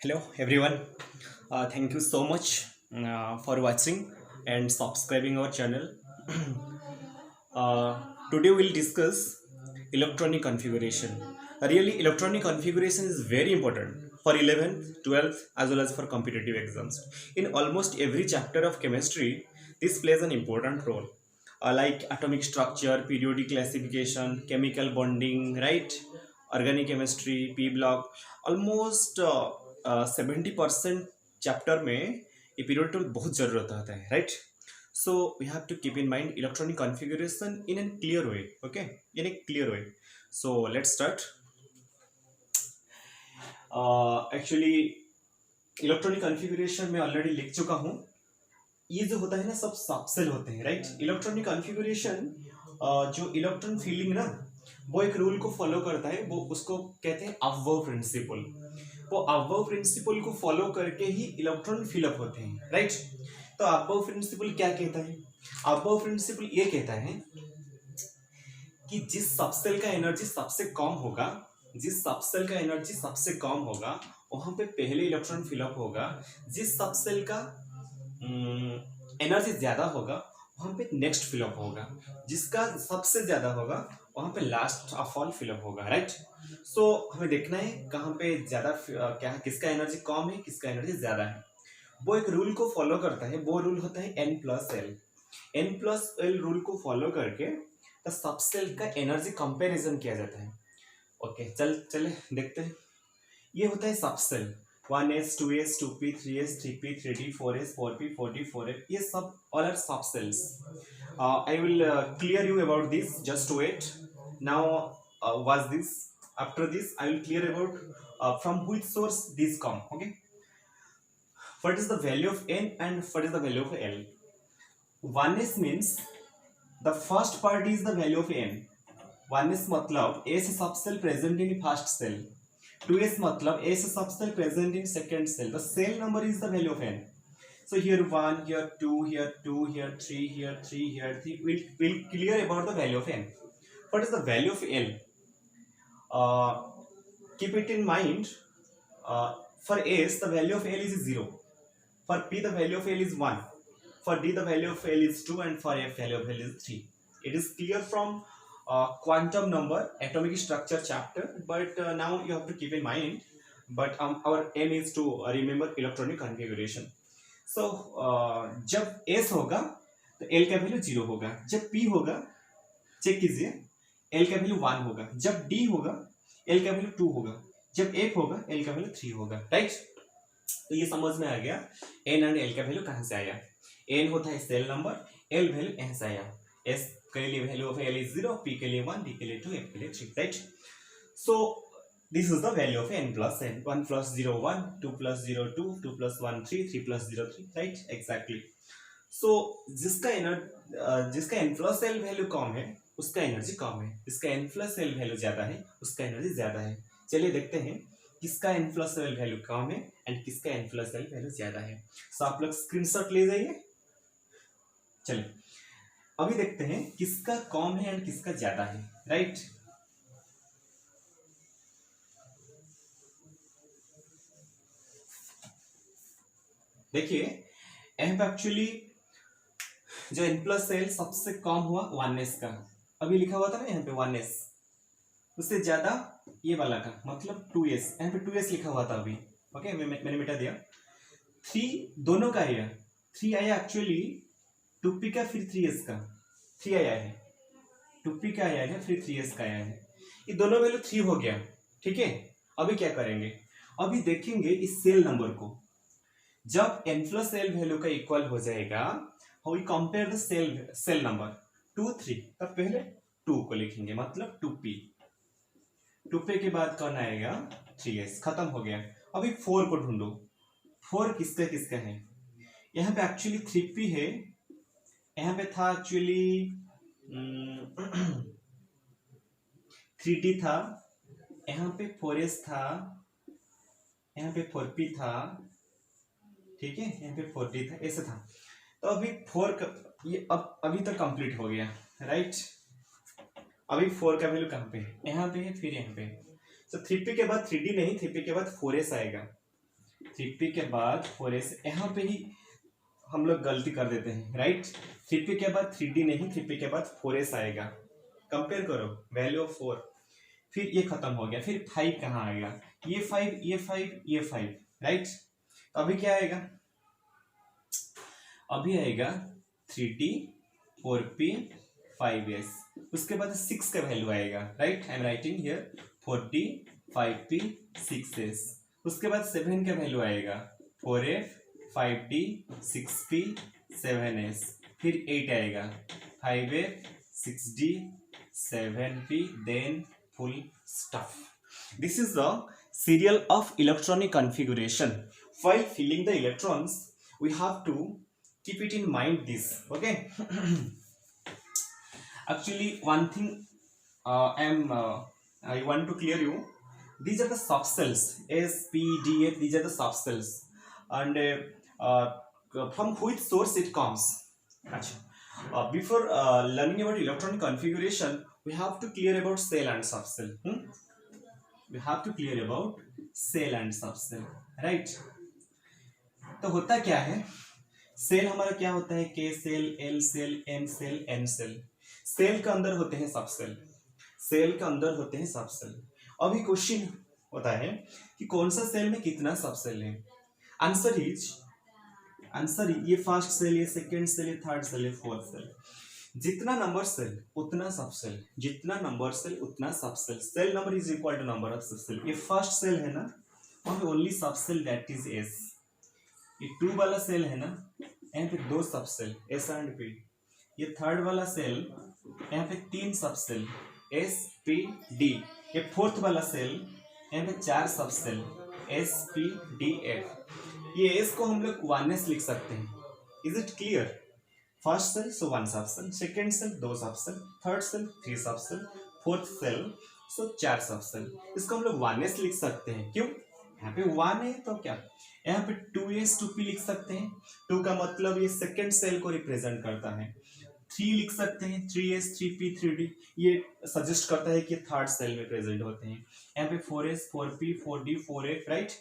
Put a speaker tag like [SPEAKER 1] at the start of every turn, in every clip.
[SPEAKER 1] Hello everyone. Thank you so much for watching and subscribing our channel. uh, Today we'll discuss electronic configuration. Really, electronic configuration is very important for 11th, 12th as well as for competitive exams. In almost every chapter of chemistry, this plays an important role. Like atomic structure, periodic classification, chemical bonding, right? Organic chemistry, P block, almost 70% chapter में ये period table बहुत जरूरत होता है right. So we have to keep in mind electronic configuration in a clear way. Okay, in a clear way. So let's start. Actually electronic configuration में already लिख चुका हूँ. ये जो होता है ना सब सबसेल होते हैं राइट. इलेक्ट्रॉनिक कॉन्फ़िगरेशन जो इलेक्ट्रॉन फीलिंग ना वो एक रूल को फॉलो करता है, वो उसको कहते हैं अबव प्रिंसिपल. वो अबव प्रिंसिपल को फॉलो करके ही इलेक्ट्रॉन फिलअप होते हैं राइट. तो अबव प्रिंसिपल क्या कहता है? अबव प्रिंसिपल ये कहता है कि जिस सबसेल का एनर्जी सबसे कम होगा, जिस सबसेल का एनर्जी सबसे कम होगा वहां पे पहले इलेक्ट्रॉन फिलअप होगा. जिस सबसेल का एनर्जी ज्यादा होगा वहां पे नेक्स्ट फिलअप होगा. जिसका सबसे ज्यादा होगा वहां पे लास्ट ऑफ ऑल फिलअप होगा राइट. सो हमें देखना है कहाँ पे ज्यादा क्या है, किसका एनर्जी कम है किसका एनर्जी ज्यादा है. वो एक रूल को फॉलो करता है, वो रूल होता है N+L. N+L रूल को फॉलो करके तो सबसेल का एनर्जी कंपैरिजन किया जाता है. ओके चले देखते हैं. ये होता है subshell 1s 2s 2p 3s 3p 3d 4s 4p 4d 4f. ये सब all are subshells. I will clear you about this. Just wait. Now watch this. After this I will clear about from which source these come. Okay. What is the value of N and what is the value of L? 1s means the first part is the value of N. 1s मतलब S subcell present in first cell. 2s मतलब S subcell present in second cell. The cell number is the value of N. So here 1, here 2, here 2, here 3, here 3, here 3. We'll clear about the value of N. What is the value of L? Keep it in mind. For S, the value of L is 0. For P, the value of L is 1. For D, the value of L is 2. And for F, value of L is 3. It is clear from quantum number, atomic structure chapter. But now you have to keep in mind. But our aim is to remember electronic configuration. So जब S होगा तो L का value 0 होगा. जब P होगा check कीजिए L का value 1 होगा. जब D होगा L का वैल्यू 2 होगा. जब F होगा L का वैल्यू 3 होगा राइट. तो ये समझ में आ गया N एंड L का वैल्यू कहाँ से आया. N होता है सेल नंबर, L वैल्यू यहाँ से आया. S के लिए value of L is 0, P के लिए 1, D के लिए 2, F के लिए 3 right. So this is the value of N+N. 1 + 0 1, 2 + 0 2, 2 + 1 3, 3 + 0 3 right exactly. सो जिसका N+L वैल्यू कम है उसका एनर्जी कम है, जिसका N+L वैल्यू ज्यादा है उसका एनर्जी ज्यादा है. चलिए देखते हैं किसका N+L वैल्यू कम है एंड किसका N+L वैल्यू ज्यादा है. सो आप लोग स्क्रीनशॉट ले जाइए. चलिए अभी देखते हैं किसका कम है एंड किसका ज्यादा है राइट. देखिए यहाँ पे एक्चुअली जो N+L सबसे कम हुआ 1s का. अभी लिखा हुआ था ना यहाँ पे 1s, उससे ज्यादा ये वाला का मतलब 2s. यहाँ पे 2s लिखा हुआ था अभी. ओके मैंने मिटा दिया. 3 दोनों का आया. 3 आया एक्चुअली 2p का फिर 3s का. 3 आया है 2p का आया है फिर 3s का आया है. ये दोनों वैल्यू 3 हो गया ठीक है. अभी क्या करेंगे, अभी देखेंगे इस सेल नंबर को. जब N+L वैल्यू का इक्वल हो जाएगा we compare the shell number 2 3. तब पहले 2 को लिखेंगे मतलब 2p. 2p के बाद कौन आएगा 3s. खत्म हो गया. अभी 4 को ढूंढो. 4 किसका किसका है. यहाँ पे एक्चुअली 3p है. यहाँ पे था एक्चुअली 3d था. यहाँ पे 4s था. यहाँ पे 4p था ठीक है. यहाँ पे 4d था ऐसे था. तो अभी 4 का ये अभी तक कंप्लीट हो गया राइट. अभी 4 का वैल्यू कहाँ पे है, यहाँ पे है फिर यहाँ पे. तो 3p के बाद 3d नहीं, 3p के बाद 4s आएगा. 3p के बाद 4s, यहाँ पे ही हम लोग गलती कर देते हैं, राइट। 3p के बाद 3d नहीं, 3p के बाद 4s आएगा। कंपेयर करो वैल्यू ऑफ 4, फिर ये खत्म हो गया, फिर 5 कहाँ आएगा, ये 5, ये 5, ये 5, राइट। तो अभी क्या आएगा, अभी आएगा 3d 4p 5s, उसके बाद 6 का वैल्यू आएगा, right. I am writing here 4d 5p 6s, उसके बाद 7 का वैल्यू आएगा 4f 5d 6p 7s, फिर 8 आएगा 5f 6d 7p, then full stop. This is the serial of electronic configuration. While filling the electrons, we have to keep it in mind this, okay. Actually one thing I want to clear you, these are the subcells S, P, D, F, these are the subcells, and from which source it comes. Before learning about electronic configuration, we have to clear about cell and subcell. We have to clear about cell and subcell, right. तो होता क्या है, cell हमारा क्या होता है, K shell, L shell, M shell, N shell. Shell के अंदर होते हैं सबसेल, सेल के अंदर होते हैं सबसेल। अभी क्वेश्चन होता है कि कौन सा सेल में कितना सबसेल है। आंसर ये फर्स्ट सेल, ये सेकंड सेल, ये थर्ड सेल, ये फोर्थ सेल। जितना नंबर सेल उतना सबसेल, जितना नंबर सेल उतना subshell. Shell number is equal to number of subshell. ये फर्स्ट सेल है ना, only subshell that is S. ये 2 वाला सेल है ना, यहाँ पे 2 सबसेल एस एंड पी। ये थर्ड वाला सेल, यहाँ पे 3 सबसेल एस पी डी। ये फोर्थ वाला सेल, यहाँ पे 4 subshell S P D F. ये एस को हम लोग 1s लिख सकते हैं। Is it clear? First shell so 1 subshell, second shell 2 subshell, third shell 3 subshell, fourth shell so 4 subshell. इसको हम लोग 1s लिख सकते हैं। क्यों? यहाँ पे 1 है तो क्या, यहाँ पे 2s 2p लिख सकते हैं। 2 का मतलब ये सेकेंड सेल को रिप्रेजेंट करता है। 3 लिख सकते हैं, 3s 3p 3d, ये सजेस्ट करता है कि थर्ड सेल में प्रेजेंट होते हैं। यहाँ पे 4s 4p 4d 4f, right.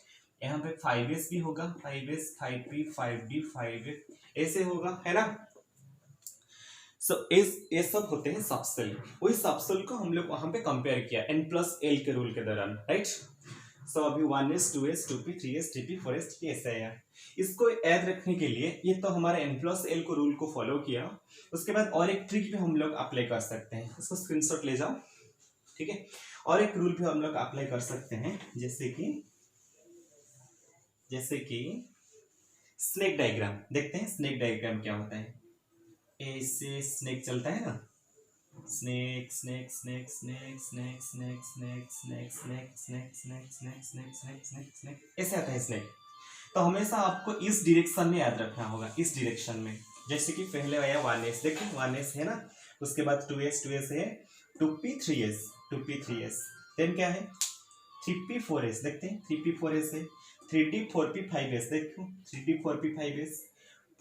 [SPEAKER 1] यहाँ पे 5s भी होगा, 5s 5p 5d 5f, ऐसे होगा, है ना। ये सब होते हैं सबसेल। वही सबसेल को हम लोग वहां पे कंपेयर किया n+l के रूल के दौरान, राइट। सो अभी 1s 2s 2p 3s 3p 4s ऐसा है। इसको याद रखने के लिए ये तो हमारे n+l को रूल को फॉलो किया। उसके बाद और एक ट्रिक भी हम लोग अप्लाई कर सकते हैं, इसको स्क्रीनशॉट ले जाओ, ठीक है। और एक रूल भी हम लोग अप्लाई कर सकते हैं, जैसे कि स्नेक डायग्राम। देखते हैं स्नेक डायग्राम क्या होता है। ऐसे स्नेक चलता है ना, snake snake snake snake snake snake snake snake snake snake snake snake snake snake snake snake, ऐसे आता है स्नेक। तो हमेशा आपको इस डायरेक्शन में याद रखना होगा, इस डायरेक्शन में। जैसे कि पहले आया 1s, देखिए 1s है ना, उसके बाद 2s है, 2p 3s 2p 3s, then क्या है 3p 4s, देखते हैं 3p 4s है, 3d 4p 5s, देखो 3d 4p 5s,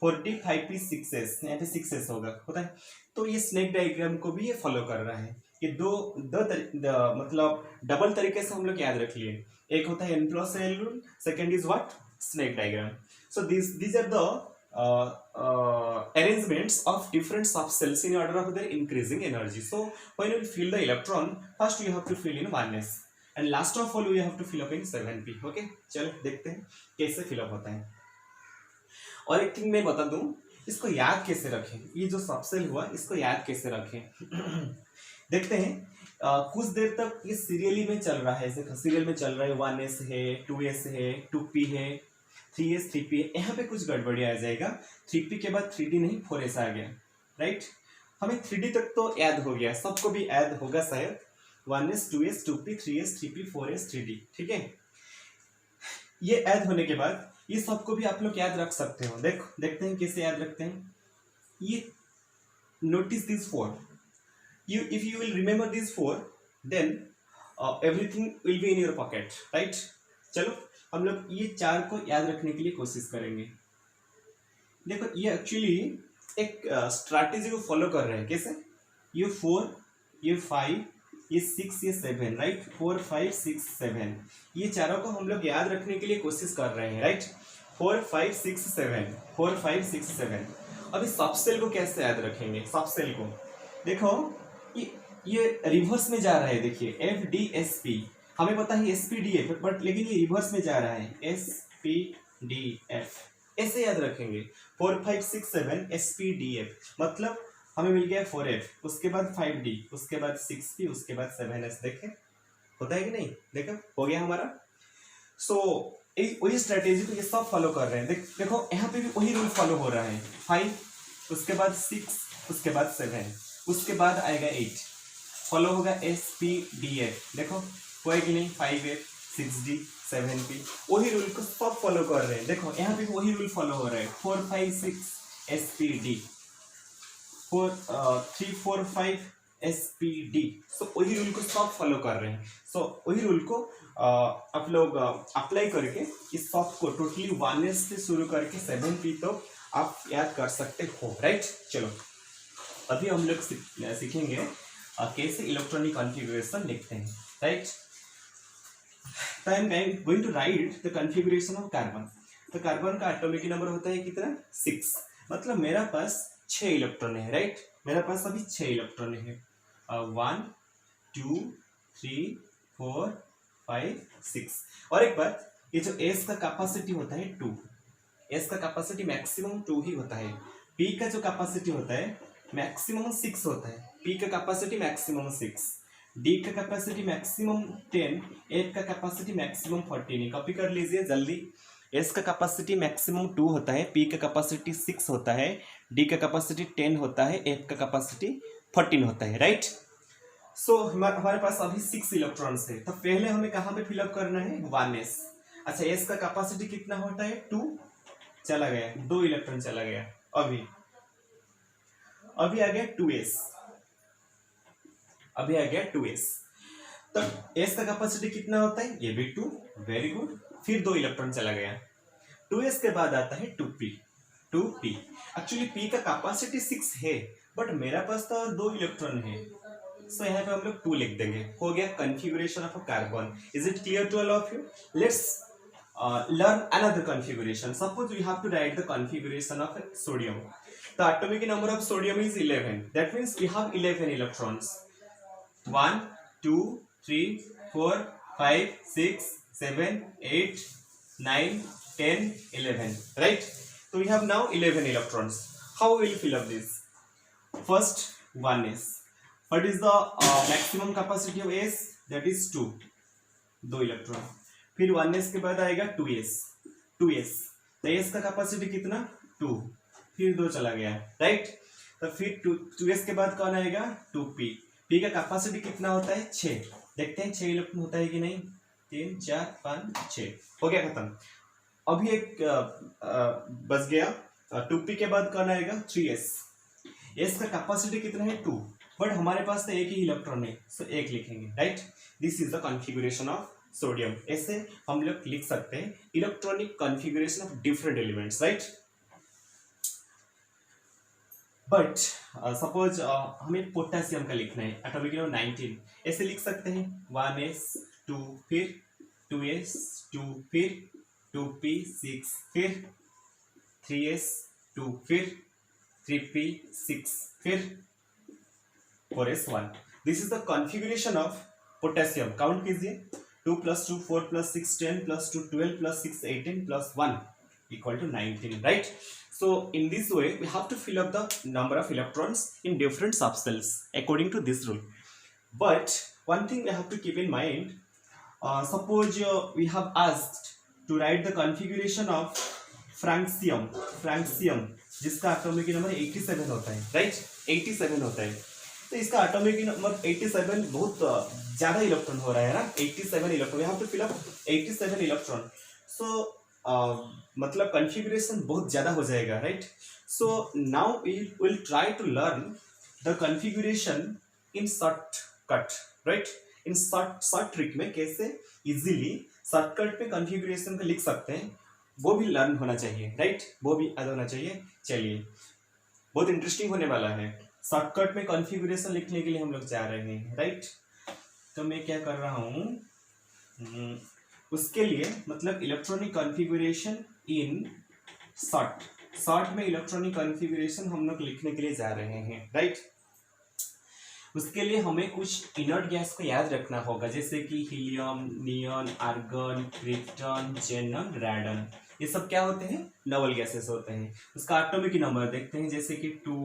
[SPEAKER 1] 4d 5p 6s, यहाँ पे 6s होता है। तो ये स्नेक डायग्राम को भी ये फॉलो कर रहा है। ये मतलब डबल तरीके से हम लोग याद रख लिए। एक होता है n+l rule, second is what, snake diagram. So these are the arrangements of different subcells in order of their increasing energy. So when you fill the electron, first you have to fill in 1s and last of all you have to fill up in 7p. Okay, चलो देखते हैं कैसे fill up होता है। और एक thing मैं बता दूं, इसको याद कैसे रखें, ये जो सबसेल हुआ इसको याद कैसे रखें। देखते हैं कुछ देर तक ये सीरियली में चल रहा है, जैसे सीरियल में चल रहा है, 1s है, 2s है, 2p है, 3s 3p है। यहाँ पे कुछ गड़बड़ी आ जाएगा, 3p के बाद 3d नहीं 4s आ गया, राइट। हमें 3d तक तो याद हो गया, सबको भी याद होगा शायद, 1s 2s 2p 3s 3p 4s 3d, ठीक है। ये याद होने के बाद ये सबको भी आप लोग याद रख सकते हो। देखते हैं कैसे याद रखते हैं। ये notice this 4, if you will remember these 4, then everything will be in your pocket, right। चलो हम लोग ये 4 को याद रखने के लिए कोशिश करेंगे। देखो ये एक्चुअली एक स्ट्रैटेजी को फॉलो कर रहे हैं। कैसे? ये 4, ये 5, ये 6, ये 7, राइट। 4 5 6 7, ये चारों को हम लोग याद रखने के लिए कोशिश कर रहे हैं, राइट। 4 5 6 7, 4 5 6 7। अभी सब सेल को कैसे याद रखेंगे? सब सेल को देखो, ये रिवर्स में जा रहा है, देखिए एफ डी एस पी, हमें पता है S P D F, but लेकिन ये रिवर्स में जा रहा है, एस पी डी एफ, ऐसे याद रखेंगे। 4 5 6 7 एस पी डी एफ, मतलब हमें मिल गया 4F, उसके बाद 5D, उसके बाद 6P, उसके बाद 7S। देखें होता है कि नहीं? देखो हो गया हमारा। सो वही स्ट्रेटेजी को ये सब फॉलो कर रहे हैं। देखो यहाँ पे भी वही रूल फॉलो हो रहा है। 5, उसके बाद 6, उसके बाद 7, उसके बाद आएगा 8, फॉलो होगा SPDF। देखो हुआ है कि नहीं? 5F 6D 7P, वही रूल को सब फॉलो कर रहे हैं। देखो यहाँ पे वही रूल फॉलो हो रहा है, 4 5 6 SPD, 3 4 5 SPD। सो वही रूल को सब फॉलो कर रहे हैं। सो वही रूल को आप लोग अप्लाई करके इस सब को टोटली 1S से शुरू करके 7P तो आप याद कर सकते हो, राइट। चलो अभी हम लोग सीखेंगे कैसे इलेक्ट्रॉनिक कॉन्फ़िगरेशन लिखते हैं, राइट। तो I am going to write the configuration of carbon. तो कार्बन का एटॉमिक नंबर होता है कितना? 6, मतलब मेरा पास 6 इलेक्ट्रॉन है, राइट। मेरा पास अभी 6 इलेक्ट्रॉन है, 1 2 3 4 5 6। और एक बात, ये जो S का कैपेसिटी होता है 2, S का कैपेसिटी मैक्सिमम 2 ही होता है। P का जो कैपेसिटी होता है मैक्सिमम 6 होता है, P का कैपेसिटी मैक्सिमम 6, D का कैपेसिटी मैक्सिमम 10, F का कैपेसिटी मैक्सिमम 14 है। कॉपी कर लीजिए जल्दी। S का कैपेसिटी मैक्सिमम 2 होता है, P का कैपेसिटी 6 होता है, D का कैपेसिटी 10 होता है, F का कैपेसिटी 14 होता है, राइट। सो हमारे पास अभी 6 इलेक्ट्रॉन्स है, तो पहले हमें कहाँ पे फिलअप करना है? 1S। अच्छा S का कैपेसिटी कितना होता है? 2, चला गया 2 इलेक्ट्रॉन चला गया। अभी आ गया 2S, अभी आ गया 2S। तो S का कैपेसिटी कितना होता है? ये भी 2, वेरी गुड। फिर 2 इलेक्ट्रॉन चला गया। 2S के बाद आता है 2P। एक्चुअली P का कैपेसिटी 6 है, बट मेरा पास तो और 2 इलेक्ट्रॉन है, सो यहाँ पे हम लोग 2 लिख देंगे। हो गया configuration of a carbon. Is it clear to all of you? Let's learn another configuration. Suppose we have to write the configuration of sodium. The atomic number of sodium is 11. That means we have 11 electrons. 1 2 3 4 5 6 7 8 9 10 11, right? So we have now 11 electrons. How will we fill up this? First, 1S. What is the maximum capacity of S? That is 2, 2 electron. फिर 1S के बाद आएगा 2S। तो S का capacity कितना? 2, फिर 2 चला गया, राइट। तो फिर 2S के बाद कौन आएगा? 2P। P का कैपेसिटी कितना होता है? 6। देखते हैं 6 इलेक्ट्रॉन होता है कि नहीं। 3 4 5 6, हो गया खत्म। अभी एक बच गया, 2P के बाद कौन आएगा? 3S। S का कैपेसिटी कितना है? 2, बट हमारे पास तो एक ही इलेक्ट्रॉन है, सो 1 लिखेंगे, right. This is the configuration of sodium. ऐसे हम लोग लिख सकते हैं electronic configuration of different elements, right. But suppose हमें पोटेशियम का लिखना है, एटॉमिक नंबर 19, ऐसे लिख सकते हैं 1S 2, फिर 2S 2, फिर 2P 6, फिर 3S 2, फिर 3P 6, फिर 4S 1। This is the configuration of potassium. Count कीजिए, 2 + 2 4 + 6 10 + 2 12 + 6 18 + 1 = 19, right? So in this way we have to fill up the number of electrons in different subcells according to this rule. But one thing we have to keep in mind, suppose we have asked to write the configuration of francium जिसका atomic number 87 होता है, right. 87 होता है, तो इसका atomic number 87 बहुत ज्यादा electron हो रहा है ना। 87 इलेक्ट्रॉन, यहाँ पे फिल अप 87 इलेक्ट्रॉन। सो मतलब कॉन्फ़िगरेशन बहुत ज्यादा हो जाएगा, right. So now we will try to learn the configuration in shortcut, right. In short trick में कैसे इजीली शॉर्टकट पे कॉन्फ़िगरेशन को लिख सकते हैं, वो भी लर्न होना चाहिए, राइट। वो भी याद होना चाहिए। चलिए बहुत इंटरेस्टिंग होने वाला है। शॉर्टकट में कॉन्फ़िगरेशन लिखने के लिए हम लोग जा रहे हैं, राइट। तो मैं क्या कर रहा हूँ, उसके लिए मतलब इलेक्ट्रॉनिक कॉन्फ़िगरेशन इन शॉर्ट में इलेक्ट्रॉनिक कॉन्फ़िगरेशन हम लोग लिखने के लिए जा रहे हैं, राइट। उसके लिए हमें कुछ इनर्ट गैस को याद रखना होगा, जैसे कि हीलियम, नियॉन, आर्गन, क्रिप्टन, जेनन, रेडन। ये सब क्या होते हैं, नोबल गैसेस होते हैं। उसका एटॉमिक नंबर देखते हैं, जैसे कि 2,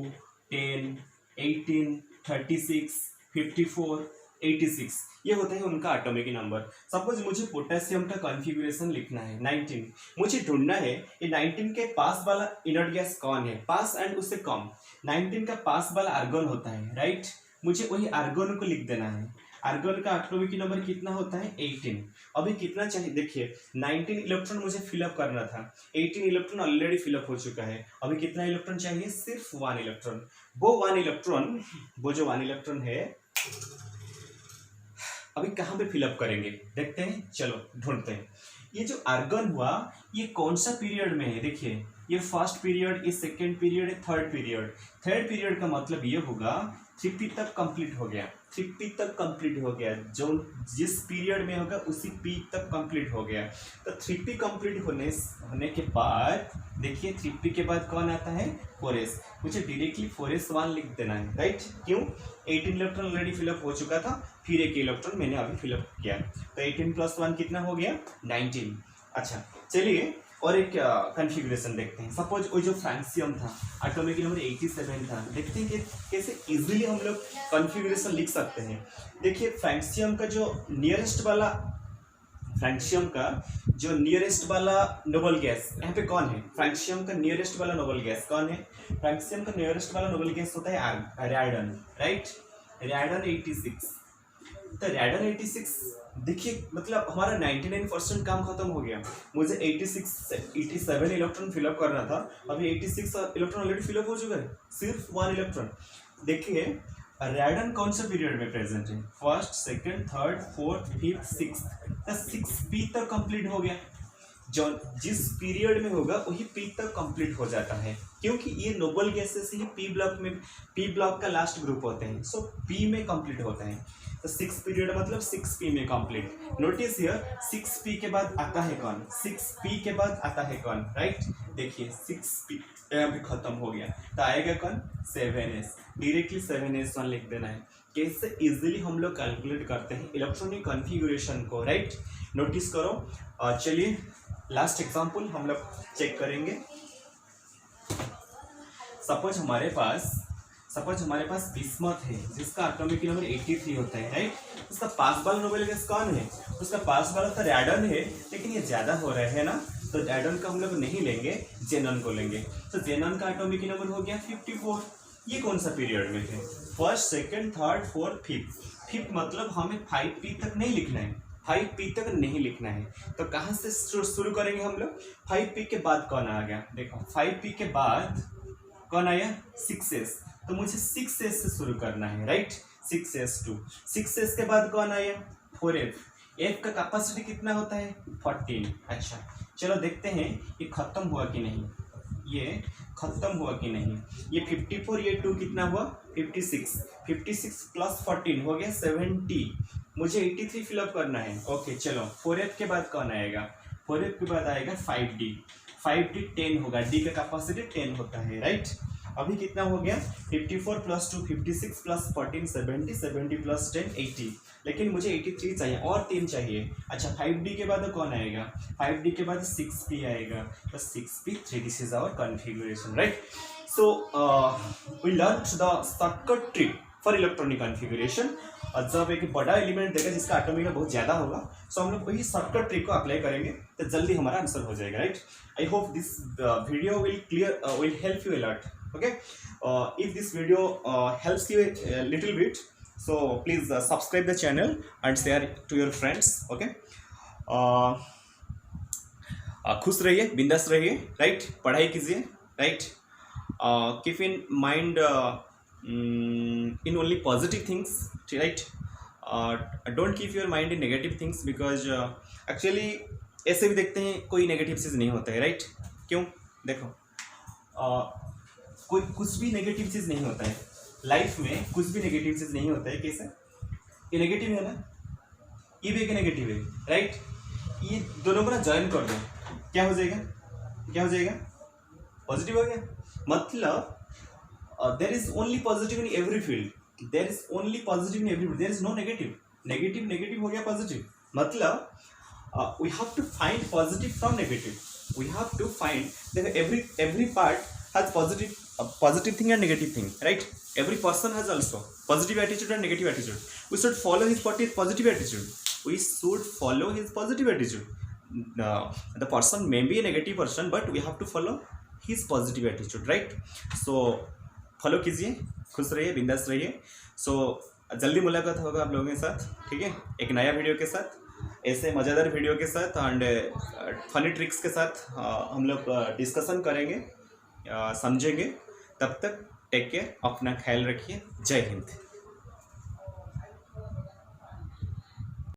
[SPEAKER 1] 10, 18, 36, 54, 86, ये होते हैं उनका एटॉमिक नंबर। सपोज मुझे पोटेशियम का कॉन्फ़िगरेशन लिखना है 19, मुझे ढूंढना है ये 19 के पास वाला इनर्ट गैस कौन है, पास एंड उससे कम। 19 का पास वाला आर्गन होता है, राइट। मुझे वही आर्गन को लिख देना है। आर्गन का एटॉमिक नंबर कितना होता है, 18। अभी कितना चाहिए, देखिए 19 इलेक्ट्रॉन मुझे फिलअप करना था, 18 इलेक्ट्रॉन ऑलरेडी फिलअप हो चुका है। अभी कितना इलेक्ट्रॉन चाहिए, सिर्फ 1 इलेक्ट्रॉन। वो 1 इलेक्ट्रॉन, वो जो 1 इलेक्ट्रॉन है अभी कहाँ पे फिलअप करेंगे, देखते हैं, चलो ढूंढते हैं। ये जो आर्गन हुआ ये कौन सा पीरियड में है, देखिए ये फर्स्ट पीरियड, ये सेकेंड पीरियड, ये थर्ड पीरियड। थर्ड पीरियड का मतलब ये होगा 3p तक कंप्लीट हो गया, 3p तक कंप्लीट हो गया, जो जिस पीरियड में होगा उसी p तक कंप्लीट हो गया। तो 3p कंप्लीट होने के बाद देखिए 3p के बाद कौन आता है, 4s। मुझे डायरेक्टली 4s1 लिख देना है, राइट। क्यों, 18 इलेक्ट्रॉन ऑलरेडी फिलअप हो चुका था, फिर एक इलेक्ट्रॉन मैंने अभी फिलअप किया, तो 18 + 1 कितना हो गया, 19। अच्छा चलिए और एक कॉन्फ़िगरेशन देखते हैं। सपोज वो जो फ्रांसियम था, एटॉमिक नंबर 87 था, देखते हैं कि कैसे इजीली हम लोग कॉन्फ़िगरेशन लिख सकते हैं। देखिए फ्रांसियम का जो नियरेस्ट वाला नोबल गैस यहाँ पे कौन है, फ्रांसियम का नियरेस्ट वाला नोबल गैस कौन है, फ्रांसियम का नियरेस्ट वाला नोबल गैस होता है रेडन, राइट। रेडन 86। तो रेडन 86 देखिए मतलब हमारा 99% काम खत्म हो गया। मुझे 87 इलेक्ट्रॉन फिलअप करना था, अभी 86 इलेक्ट्रॉन ऑलरेडी फिलअप हो चुका है, सिर्फ 1 इलेक्ट्रॉन। देखिए रेडन कौन सा पीरियड में प्रेजेंट है, first, second, third, fourth, fifth, sixth. 6p तक कंप्लीट हो गया, जो जिस पीरियड में होगा वही p तक कंप्लीट हो जाता है, क्योंकि ये नोबल गैसेस ही p ब्लॉक का लास्ट ग्रुप होते हैं, सो p में कंप्लीट होता है। तो 6 पीरियड मतलब 6p में कंप्लीट। नोटिस हियर 6p के बाद आता है कौन, 6p के बाद आता है कौन, राइट। देखिए 6p यहाँ पे खत्म हो गया, तो आएगा कौन, 7s। डायरेक्टली 7s1 लिख देना है। कैसे इजीली हम लोग कैलकुलेट करते हैं इलेक्ट्रॉनिक कॉन्फ़िगरेशन को, राइट। नोटिस करो। चलिए लास्ट एग्जांपल हम लोग चेक करेंगे। सपोज हमारे पास बिस्मथ है जिसका एटॉमिक नंबर 83 होता है, राइट। उसका पास वाला नोबेल गैस कौन है, उसका पास वाला तो रेडन है, लेकिन ये ज्यादा हो रहा है ना, तो रेडन का हम लोग नहीं लेंगे, जेनन को लेंगे। तो जेनन का एटॉमिक नंबर हो गया 54। ये कौन सा पीरियड में थे, first, second, third, fourth, fifth मतलब हमें 5p तक नहीं लिखना है, 5p तक नहीं लिखना है। तो कहाँ से शुरू करेंगे हम लोग, 5p के बाद कौन आ गया, देखो 5p के बाद कौन आया, 6s। तो मुझे 6s से शुरू करना है, राइट। 6s2, 6s के बाद कौन आया, 4f। f का कैपेसिटी कितना होता है, 14। अच्छा चलो देखते हैं ये खत्म हुआ कि नहीं, ये खत्म हुआ कि नहीं। ये 54, ये 2 कितना हुआ, 56। 56 + 14 हो गया 70। मुझे 83 फिलअप करना है। ओके चलो 4f के बाद कौन आएगा, 4f के बाद आएगा 5d। 5d 10 होगा, d का कैपेसिटी 10 होता है, राइट। अभी कितना हो गया, 54 + 2 56 + 14 70, 70 + 10 80। लेकिन मुझे 83 चाहिए और 3 चाहिए। अच्छा 5d के बाद कौन आएगा, 5d के बाद 6p आएगा, तो 6p3। This is our configuration, right. So we learn the shortcut trick for electronic configuration. और जब एक बड़ा एलिमेंट देगा जिसका एटॉमिक नंबर बहुत ज़्यादा होगा, सो हम लोग वही शॉर्टकट ट्रिक को अप्लाई करेंगे तो जल्दी हमारा आंसर हो जाएगा, right. I hope this video will help you a lot. Okay, if this video helps you a little bit, so please subscribe the channel and share it to your friends. Okay, खुश रहिए, बिंदास रहिए, right. पढ़ाई कीजिए, right. Keep in mind in only positive things, right. Don't keep your mind in negative things because actually ऐसे भी देखते हैं कोई नेगेटिव चीज़ नहीं होता है, राइट। क्यों, देखो कोई कुछ भी नेगेटिव चीज़ नहीं होता है लाइफ में, कुछ भी नेगेटिव चीज़ नहीं होता है। कैसे, ये नेगेटिव है ना, ये भी एक नेगेटिव है, राइट। ये दोनों को ना ज्वाइन कर दो, क्या हो जाएगा, क्या हो जाएगा, पॉजिटिव हो गया। मतलब there is only positive in every field, there is only positive in every field, there is no negative, negative negative हो गया पॉजिटिव। मतलब we have to find positive from negative, we have to find that every part has positive thing and negative thing, right? Every person has also positive attitude and negative attitude. We should follow his positive attitude, we should follow his positive attitude. The person may be a negative person but we have to follow his positive attitude, right? So follow कीजिए, खुश रहिए, बिंदास रहिए। सो जल्दी मुलाकात होगा आप लोगों के साथ, ठीक है, एक नया वीडियो के साथ, ऐसे मज़ेदार वीडियो के साथ एंड फनी ट्रिक्स के साथ हम लोग डिस्कशन करेंगे, समझेंगे। तब तक टेक केयर, अपना ख्याल रखिए। जय हिंद।